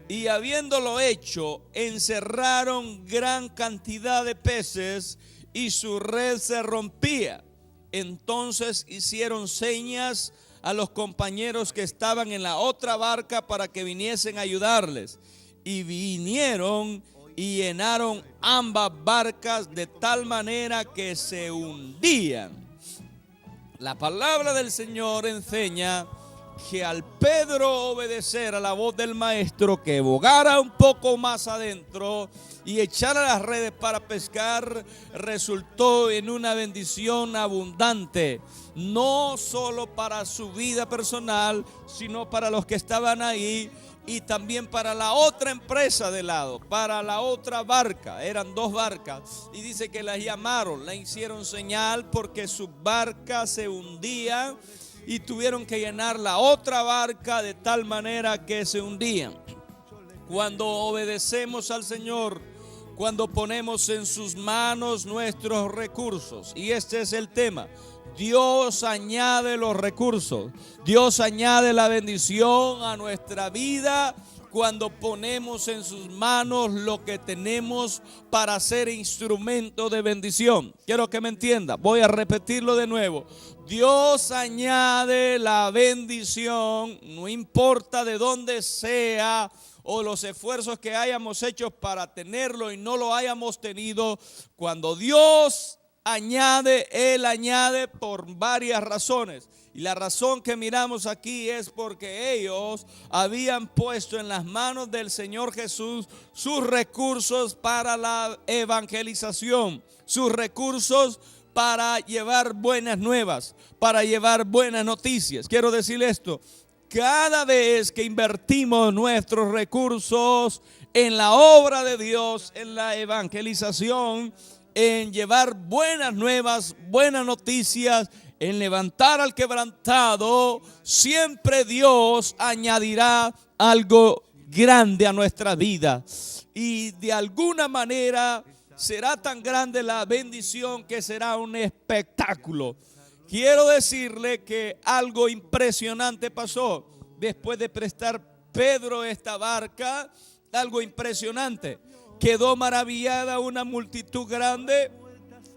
Y habiéndolo hecho, encerraron gran cantidad de peces y su red se rompía. Entonces hicieron señas a los compañeros que estaban en la otra barca para que viniesen a ayudarles. Y vinieron y llenaron ambas barcas de tal manera que se hundían. La palabra del Señor enseña que al Pedro obedecer a la voz del maestro, que bogara un poco más adentro y echara las redes para pescar, resultó en una bendición abundante, no solo para su vida personal, sino para los que estaban ahí y también para la otra empresa de lado, para la otra barca. Eran dos barcas y dice que las llamaron, le hicieron señal porque su barca se hundía y tuvieron que llenar la otra barca de tal manera que se hundían. Cuando obedecemos al Señor, cuando ponemos en sus manos nuestros recursos, y este es el tema, Dios añade los recursos, Dios añade la bendición a nuestra vida cuando ponemos en sus manos lo que tenemos para ser instrumento de bendición. Quiero que me entienda, voy a repetirlo de nuevo. Dios añade la bendición, no importa de dónde sea o los esfuerzos que hayamos hecho para tenerlo y no lo hayamos tenido. Cuando Dios añade, Él añade por varias razones. Y la razón que miramos aquí es porque ellos habían puesto en las manos del Señor Jesús sus recursos para la evangelización, sus recursos para llevar buenas nuevas, para llevar buenas noticias. Quiero decir esto, cada vez que invertimos nuestros recursos en la obra de Dios, en la evangelización, en llevar buenas nuevas, buenas noticias, en levantar al quebrantado, siempre Dios añadirá algo grande a nuestra vida. Y de alguna manera será tan grande la bendición que será un espectáculo. Quiero decirle que algo impresionante pasó después de prestar Pedro esta barca. Algo impresionante. Quedó maravillada una multitud grande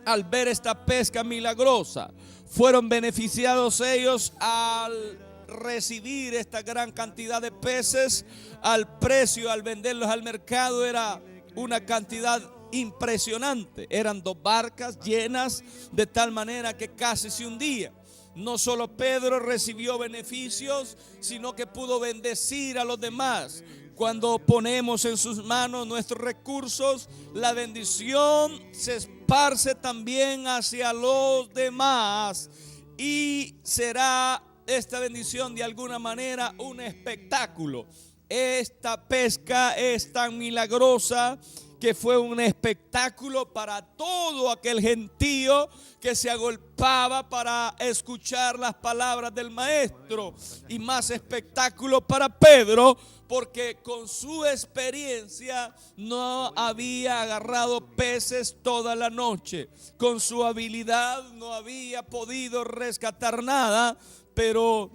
al ver esta pesca milagrosa. Fueron beneficiados ellos al recibir esta gran cantidad de peces. Al precio, al venderlos al mercado, era una cantidad impresionante. Eran dos barcas llenas de tal manera que casi se hundía. No solo Pedro recibió beneficios, sino que pudo bendecir a los demás. Cuando ponemos en sus manos nuestros recursos, la bendición se esparce también hacia los demás y será esta bendición de alguna manera un espectáculo. Esta pesca es tan milagrosa que fue un espectáculo para todo aquel gentío que se agolpaba para escuchar las palabras del maestro, y más espectáculo para Pedro, porque con su experiencia no había agarrado peces toda la noche, con su habilidad no había podido rescatar nada, pero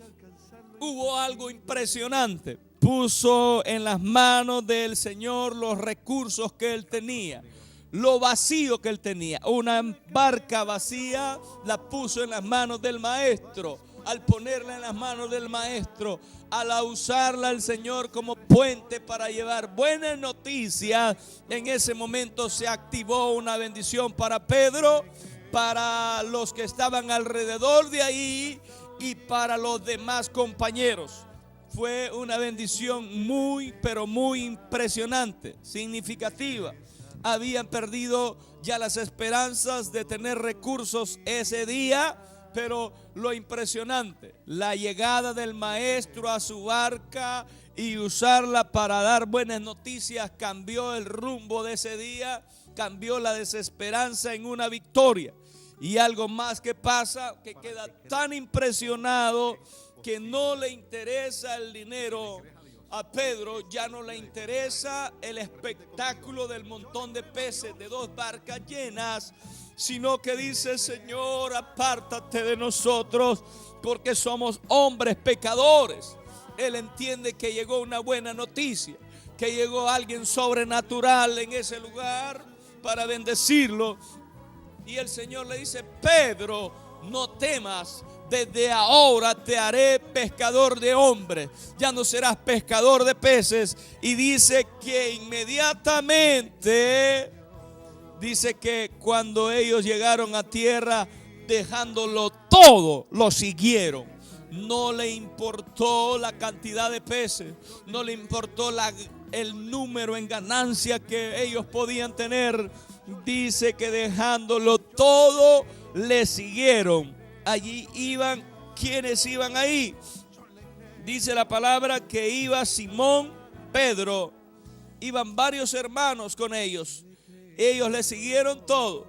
hubo algo impresionante. Puso en las manos del Señor los recursos que él tenía, lo vacío que él tenía. Una barca vacía la puso en las manos del maestro. Al ponerla en las manos del maestro, al usarla el Señor como puente para llevar buenas noticias, en ese momento se activó una bendición para Pedro, para los que estaban alrededor de ahí y para los demás compañeros. Fue una bendición muy, pero muy impresionante, significativa. Habían perdido ya las esperanzas de tener recursos ese día, pero lo impresionante, la llegada del maestro a su barca y usarla para dar buenas noticias, cambió el rumbo de ese día, cambió la desesperanza en una victoria. Y algo más que pasa, que queda tan impresionado que no le interesa el dinero a Pedro, ya no le interesa el espectáculo del montón de peces de dos barcas llenas, sino que dice: Señor, apártate de nosotros porque somos hombres pecadores. Él entiende que llegó una buena noticia, que llegó alguien sobrenatural en ese lugar para bendecirlo. Y el Señor le dice: Pedro, no temas, desde ahora te haré pescador de hombres. Ya no serás pescador de peces. Y dice que inmediatamente, dice que cuando ellos llegaron a tierra, dejándolo todo, lo siguieron. No le importó la cantidad de peces, no le importó el número en ganancia que ellos podían tener. Dice que dejándolo todo, le siguieron. Allí iban, ¿quiénes iban ahí? Dice la palabra que iba Simón, Pedro, iban varios hermanos con ellos. Ellos le siguieron todo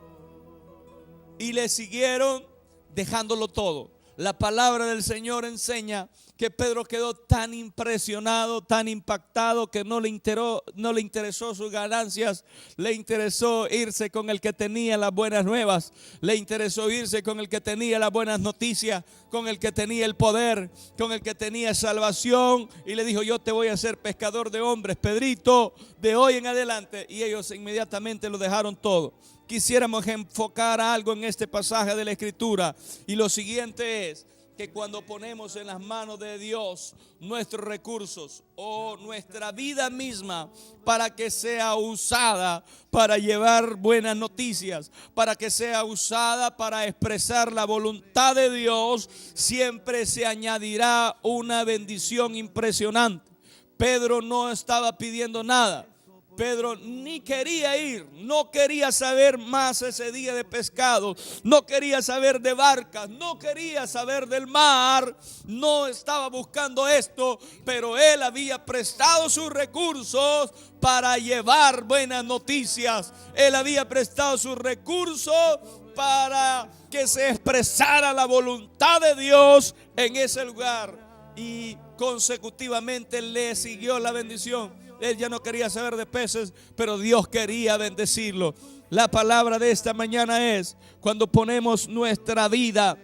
y le siguieron dejándolo todo. La palabra del Señor enseña que Pedro quedó tan impresionado, tan impactado, que no le interesó sus ganancias, le interesó irse con el que tenía las buenas nuevas, le interesó irse con el que tenía las buenas noticias, con el que tenía el poder, con el que tenía salvación, y le dijo: yo te voy a hacer pescador de hombres, Pedrito, de hoy en adelante. Y ellos inmediatamente lo dejaron todo. Quisiéramos enfocar algo en este pasaje de la Escritura, y lo siguiente es que cuando ponemos en las manos de Dios nuestros recursos o nuestra vida misma para que sea usada para llevar buenas noticias, para que sea usada para expresar la voluntad de Dios, siempre se añadirá una bendición impresionante. Pedro no estaba pidiendo nada. Pedro ni quería ir, no quería saber más ese día de pescado, no quería saber de barcas, no quería saber del mar, no estaba buscando esto, pero él había prestado sus recursos para llevar buenas noticias. Él había prestado sus recursos para que se expresara la voluntad de Dios en ese lugar, y consecutivamente le siguió la bendición. Él ya no quería saber de peces, pero Dios quería bendecirlo. La palabra de esta mañana es: cuando ponemos nuestra vida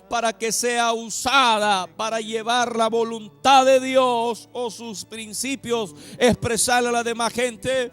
para que sea usada para llevar la voluntad de Dios o sus principios, expresarle a la demás gente,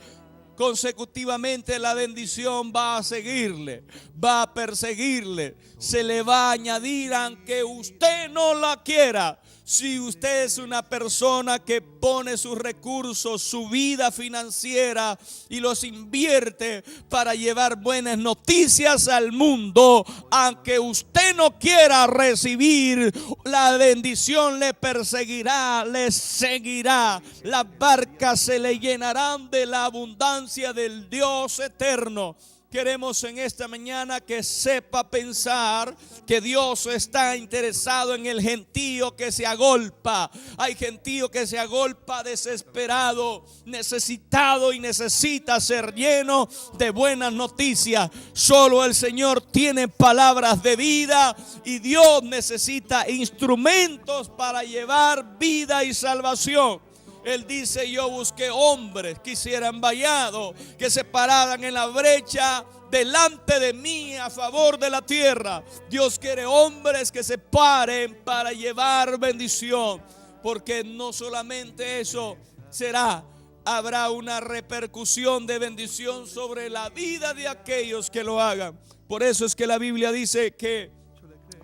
consecutivamente la bendición va a seguirle, va a perseguirle, se le va a añadir aunque usted no la quiera. Si usted es una persona que pone sus recursos, su vida financiera, y los invierte para llevar buenas noticias al mundo, aunque usted no quiera recibir, la bendición le perseguirá, le seguirá. Las barcas se le llenarán de la abundancia del Dios eterno. Queremos en esta mañana que sepa pensar que Dios está interesado en el gentío que se agolpa. Hay gentío que se agolpa desesperado, necesitado, y necesita ser lleno de buenas noticias. Solo el Señor tiene palabras de vida, y Dios necesita instrumentos para llevar vida y salvación. Él dice: yo busqué hombres que hicieran vallado, que se pararan en la brecha delante de mí a favor de la tierra. Dios quiere hombres que se paren para llevar bendición, porque no solamente eso será, habrá una repercusión de bendición sobre la vida de aquellos que lo hagan. Por eso es que la Biblia dice que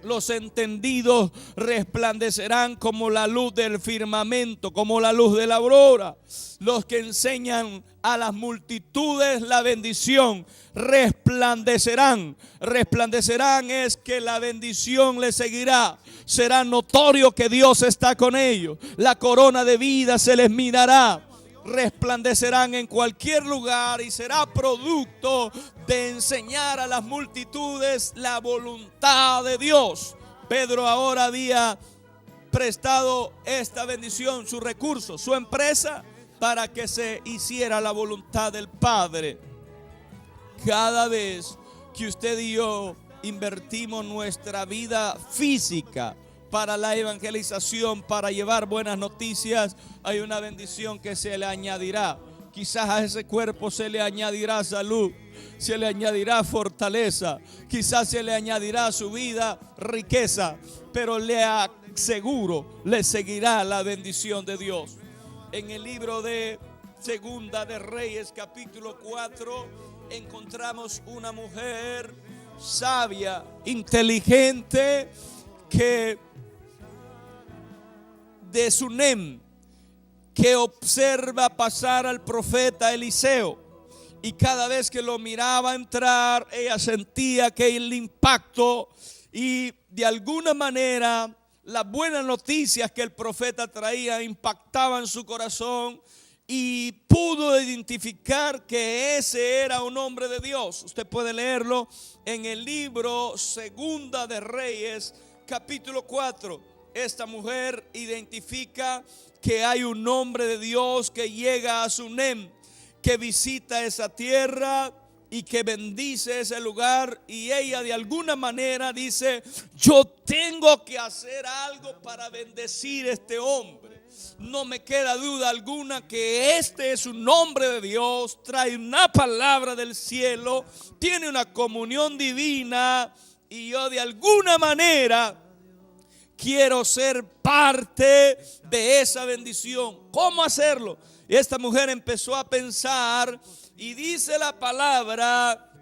los entendidos resplandecerán como la luz del firmamento, como la luz de la aurora. Los que enseñan a las multitudes la bendición resplandecerán. Resplandecerán es que la bendición les seguirá. Será notorio que Dios está con ellos. La corona de vida se les mirará. Resplandecerán en cualquier lugar, y será producto de enseñar a las multitudes la voluntad de Dios. Pedro ahora había prestado esta bendición, sus recursos, su empresa, para que se hiciera la voluntad del Padre. Cada vez que usted y yo invertimos nuestra vida física para la evangelización, para llevar buenas noticias, hay una bendición que se le añadirá. Quizás a ese cuerpo se le añadirá salud, se le añadirá fortaleza, quizás se le añadirá a su vida riqueza, pero le aseguro, le seguirá la bendición de Dios. En el libro de Segunda de Reyes, capítulo 4, encontramos una mujer sabia, inteligente, que de Sunem, que observa pasar al profeta Eliseo, y cada vez que lo miraba entrar, ella sentía que el impacto y de alguna manera las buenas noticias que el profeta traía impactaban su corazón, y pudo identificar que ese era un hombre de Dios. Usted puede leerlo en el libro Segunda de Reyes, capítulo 4. Esta mujer identifica que hay un hombre de Dios que llega a Sunem, que visita esa tierra y que bendice ese lugar, y ella de alguna manera dice: yo tengo que hacer algo para bendecir a este hombre. No me queda duda alguna que este es un hombre de Dios, trae una palabra del cielo, tiene una comunión divina, y yo de alguna manera quiero ser parte de esa bendición. ¿Cómo hacerlo? Esta mujer empezó a pensar, y dice la palabra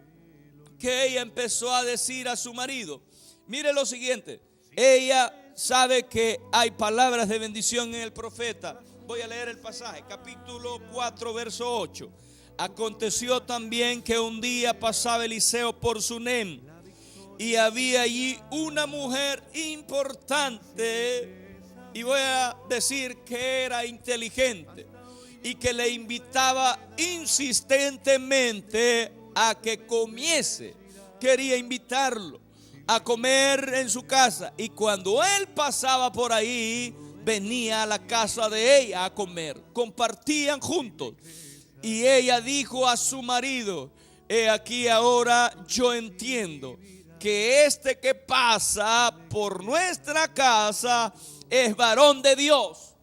que ella empezó a decir a su marido. Mire lo siguiente: ella sabe que hay palabras de bendición en el profeta. Voy a leer el pasaje, capítulo 4, verso 8. Aconteció también que un día pasaba Eliseo por Sunem, y había allí una mujer importante, y voy a decir que era inteligente, y que le invitaba insistentemente a que comiese. Quería invitarlo a comer en su casa, y cuando él pasaba por ahí, venía a la casa de ella a comer. Compartían juntos, y ella dijo a su marido: he aquí, ahora yo entiendo que este que pasa por nuestra casa es varón de Dios.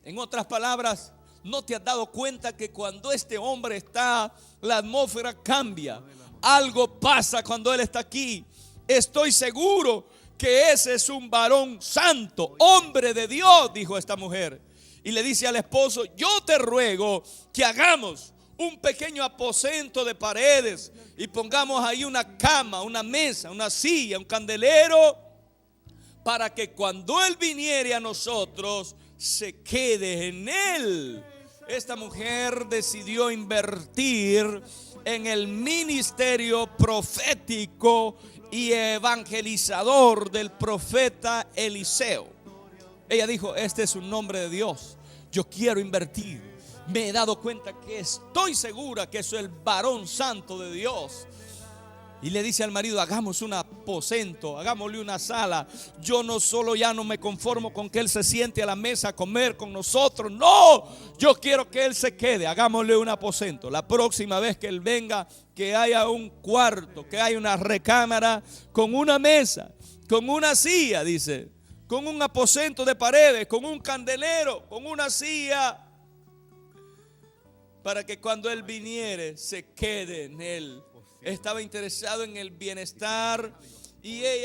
En otras palabras, ¿no te has dado cuenta que cuando este hombre está, la atmósfera cambia? Algo pasa cuando él está aquí. Estoy seguro que ese es un varón santo, hombre de Dios, dijo esta mujer. Y le dice al esposo: yo te ruego que hagamos un pequeño aposento de paredes y pongamos ahí una cama, una mesa, una silla, un candelero, para que cuando él viniere a nosotros se quede en él. Esta mujer decidió invertir en el ministerio profético y evangelizador del profeta Eliseo. Ella dijo: este es un hombre de Dios, yo quiero invertir. Me he dado cuenta que estoy segura que eso es el varón santo de Dios. Y le dice al marido: hagamos un aposento, hagámosle una sala. Yo no solo ya no me conformo con que él se siente a la mesa a comer con nosotros. No, yo quiero que él se quede. Hagámosle un aposento. La próxima vez que él venga, que haya un cuarto, que haya una recámara con una mesa, con una silla, dice, con un aposento de paredes, con un candelero, con una silla, para que cuando él viniere se quede en él. Estaba interesado en el bienestar, y ella